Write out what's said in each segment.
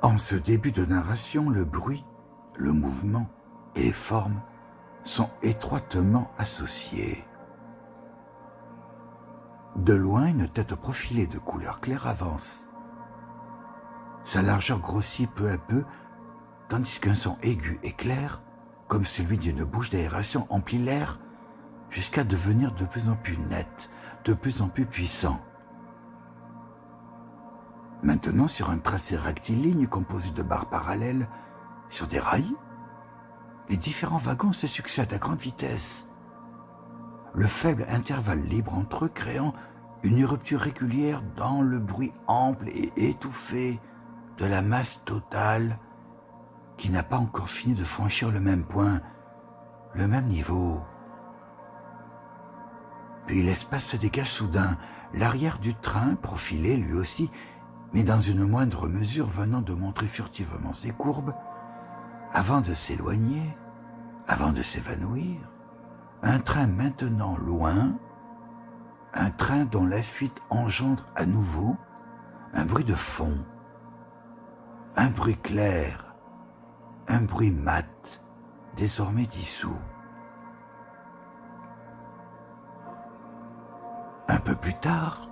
En ce début de narration, le bruit, le mouvement et les formes sont étroitement associés. De loin, une tête profilée de couleur claire avance. Sa largeur grossit peu à peu, tandis qu'un son aigu et clair, comme celui d'une bouche d'aération, emplit l'air jusqu'à devenir de plus en plus net, de plus en plus puissant. Maintenant, sur un tracé rectiligne composé de barres parallèles, sur des rails, les différents wagons se succèdent à grande vitesse. Le faible intervalle libre entre eux créant une rupture régulière dans le bruit ample et étouffé de la masse totale qui n'a pas encore fini de franchir le même point, le même niveau. Puis l'espace se dégage soudain, l'arrière du train, profilé lui aussi, mais dans une moindre mesure venant de montrer furtivement ses courbes, avant de s'éloigner, avant de s'évanouir, un train maintenant loin, un train dont la fuite engendre à nouveau un bruit de fond, un bruit clair, un bruit mat, désormais dissous. Un peu plus tard,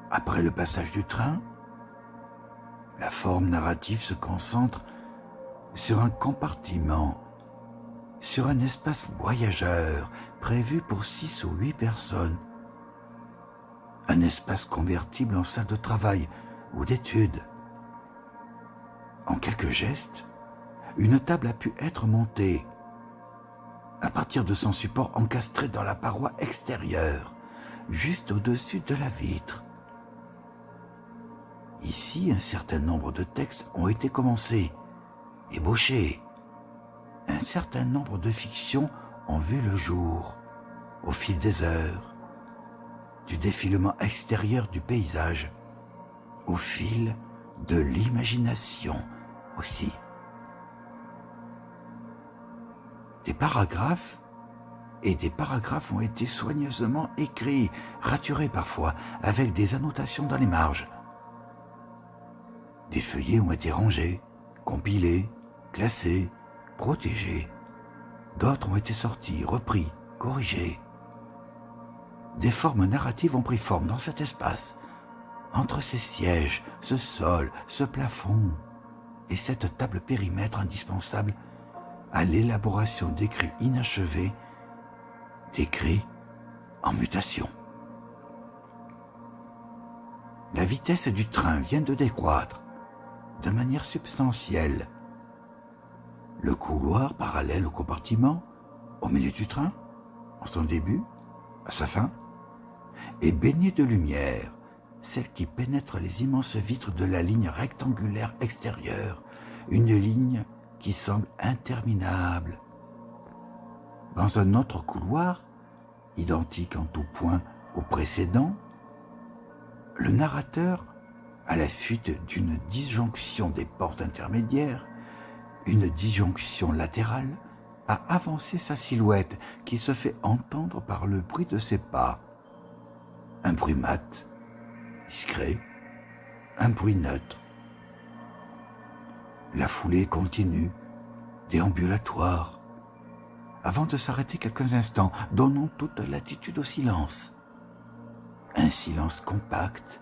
après le passage du train, la forme narrative se concentre sur un compartiment, sur un espace voyageur prévu pour 6 ou 8 personnes. Un espace convertible en salle de travail ou d'études. En quelques gestes, une table a pu être montée à partir de son support encastré dans la paroi extérieure, juste au-dessus de la vitre. Ici, un certain nombre de textes ont été commencés, ébauchés. Un certain nombre de fictions ont vu le jour, au fil des heures, du défilement extérieur du paysage, au fil de l'imagination aussi. Des paragraphes ont été soigneusement écrits, raturés parfois, avec des annotations dans les marges. Des feuillets ont été rangés, compilés, classés, protégés. D'autres ont été sortis, repris, corrigés. Des formes narratives ont pris forme dans cet espace, entre ces sièges, ce sol, ce plafond et cette table périmètre indispensable à l'élaboration d'écrits inachevés, d'écrits en mutation. La vitesse du train vient de décroître de manière substantielle. Le couloir parallèle au compartiment, au milieu du train, en son début, à sa fin, est baigné de lumière, celle qui pénètre les immenses vitres de la ligne rectangulaire extérieure, une ligne qui semble interminable. Dans un autre couloir, identique en tout point au précédent, le narrateur, à la suite d'une disjonction des portes intermédiaires, une disjonction latérale, a avancé sa silhouette qui se fait entendre par le bruit de ses pas. Un bruit mat, discret, un bruit neutre. La foulée continue, déambulatoire, avant de s'arrêter quelques instants, donnant toute latitude au silence. Un silence compact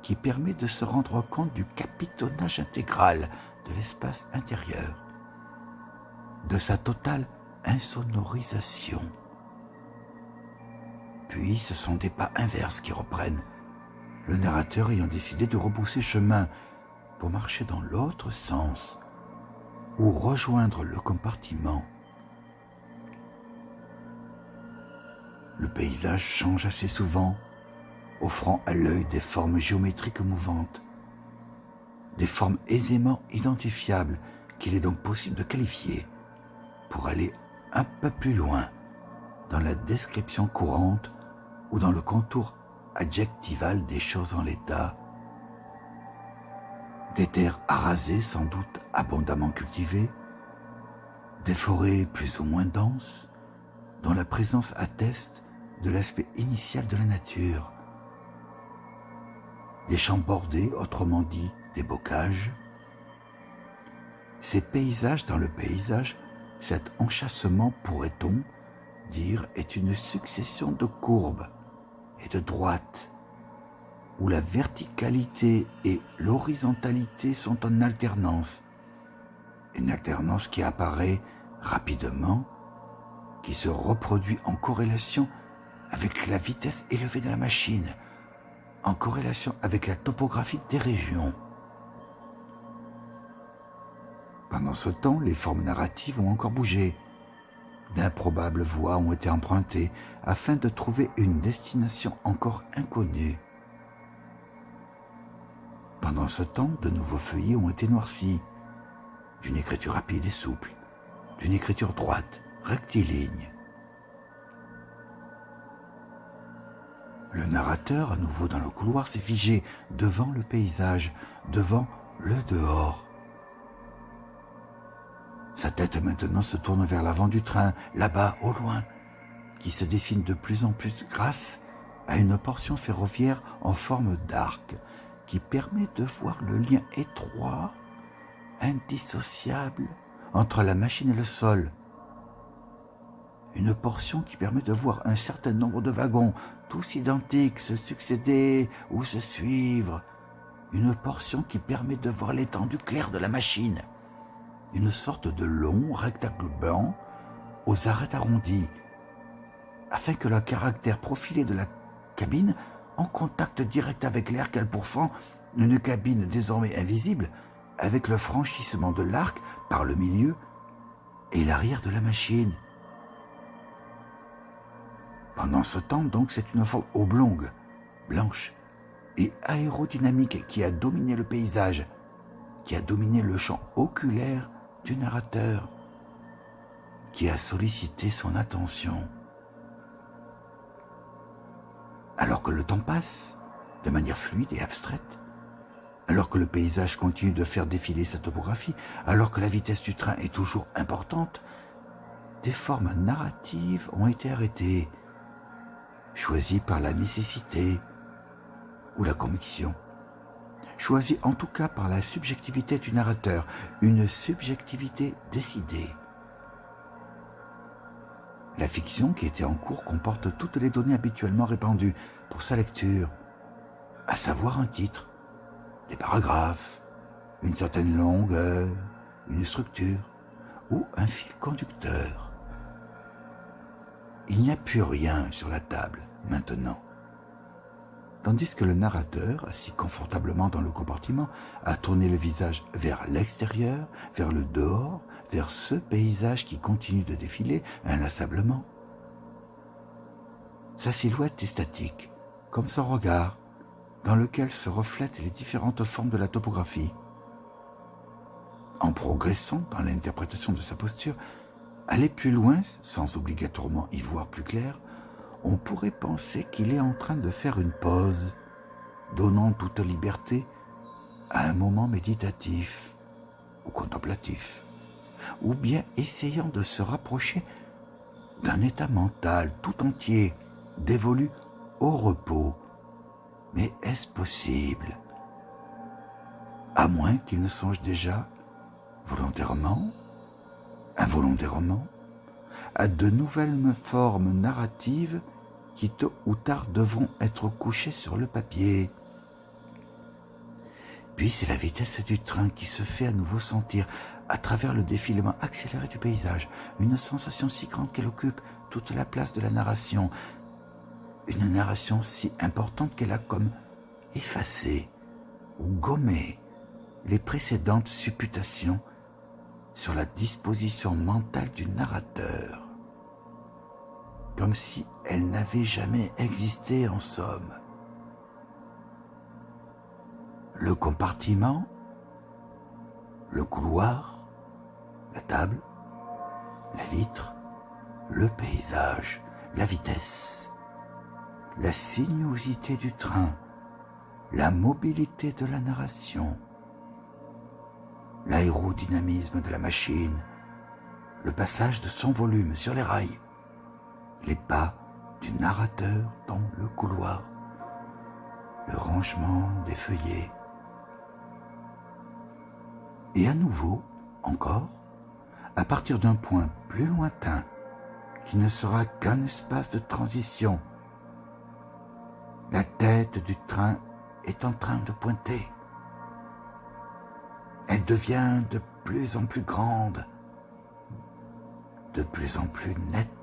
qui permet de se rendre compte du capitonnage intégral de l'espace intérieur, de sa totale insonorisation. Puis ce sont des pas inverses qui reprennent, le narrateur ayant décidé de rebrousser chemin pour marcher dans l'autre sens ou rejoindre le compartiment. Le paysage change assez souvent, offrant à l'œil des formes géométriques mouvantes, des formes aisément identifiables qu'il est donc possible de qualifier pour aller un peu plus loin dans la description courante ou dans le contour adjectival des choses en l'état. Des terres arasées sans doute abondamment cultivées, des forêts plus ou moins denses, dont la présence atteste de l'aspect initial de la nature, des champs bordés, autrement dit des bocages. Ces paysages dans le paysage, cet enchâssement, pourrait-on dire, est une succession de courbes et de droites, où la verticalité et l'horizontalité sont en alternance. Une alternance qui apparaît rapidement, qui se reproduit en corrélation avec la vitesse élevée de la machine, en corrélation avec la topographie des régions. Pendant ce temps, les formes narratives ont encore bougé. D'improbables voies ont été empruntées afin de trouver une destination encore inconnue. Pendant ce temps, de nouveaux feuillets ont été noircis, d'une écriture rapide et souple, d'une écriture droite, rectiligne. Le narrateur, à nouveau dans le couloir, s'est figé devant le paysage, devant le dehors. Sa tête maintenant se tourne vers l'avant du train, là-bas, au loin, qui se dessine de plus en plus grâce à une portion ferroviaire en forme d'arc, qui permet de voir le lien étroit, indissociable, entre la machine et le sol. Une portion qui permet de voir un certain nombre de wagons, tous identiques, se succéder ou se suivre. Une portion qui permet de voir l'étendue claire de la machine. Une sorte de long rectangle blanc aux arêtes arrondies, afin que le caractère profilé de la cabine, en contact direct avec l'air qu'elle pourfend, une cabine désormais invisible, avec le franchissement de l'arc par le milieu et l'arrière de la machine. Pendant ce temps, donc, c'est une forme oblongue, blanche et aérodynamique qui a dominé le paysage, qui a dominé le champ oculaire du narrateur, qui a sollicité son attention. Alors que le temps passe, de manière fluide et abstraite, alors que le paysage continue de faire défiler sa topographie, alors que la vitesse du train est toujours importante, des formes narratives ont été arrêtées, choisies par la nécessité ou la conviction, choisies en tout cas par la subjectivité du narrateur, une subjectivité décidée. La fiction qui était en cours comporte toutes les données habituellement répandues pour sa lecture, à savoir un titre, des paragraphes, une certaine longueur, une structure ou un fil conducteur. Il n'y a plus rien sur la table maintenant. Tandis que le narrateur, assis confortablement dans le compartiment, a tourné le visage vers l'extérieur, vers le dehors, vers ce paysage qui continue de défiler inlassablement. Sa silhouette est statique, comme son regard, dans lequel se reflètent les différentes formes de la topographie. En progressant dans l'interprétation de sa posture, aller plus loin, sans obligatoirement y voir plus clair, on pourrait penser qu'il est en train de faire une pause, donnant toute liberté à un moment méditatif ou contemplatif, ou bien essayant de se rapprocher d'un état mental tout entier, dévolu au repos. Mais est-ce possible? À moins qu'il ne songe déjà, volontairement, involontairement, à de nouvelles formes narratives qui tôt ou tard devront être couchées sur le papier. Puis c'est la vitesse du train qui se fait à nouveau sentir à travers le défilement accéléré du paysage, une sensation si grande qu'elle occupe toute la place de la narration, une narration si importante qu'elle a comme effacé ou gommé les précédentes supputations sur la disposition mentale du narrateur, comme si elle n'avait jamais existé en somme. Le compartiment, le couloir, la table, la vitre, le paysage, la vitesse, la sinuosité du train, la mobilité de la narration, l'aérodynamisme de la machine, le passage de son volume sur les rails, les pas du narrateur dans le couloir, le rangement des feuillets, Et à nouveau, encore, à partir d'un point plus lointain, qui ne sera qu'un espace de transition, la tête du train est en train de pointer. Elle devient de plus en plus grande, de plus en plus nette.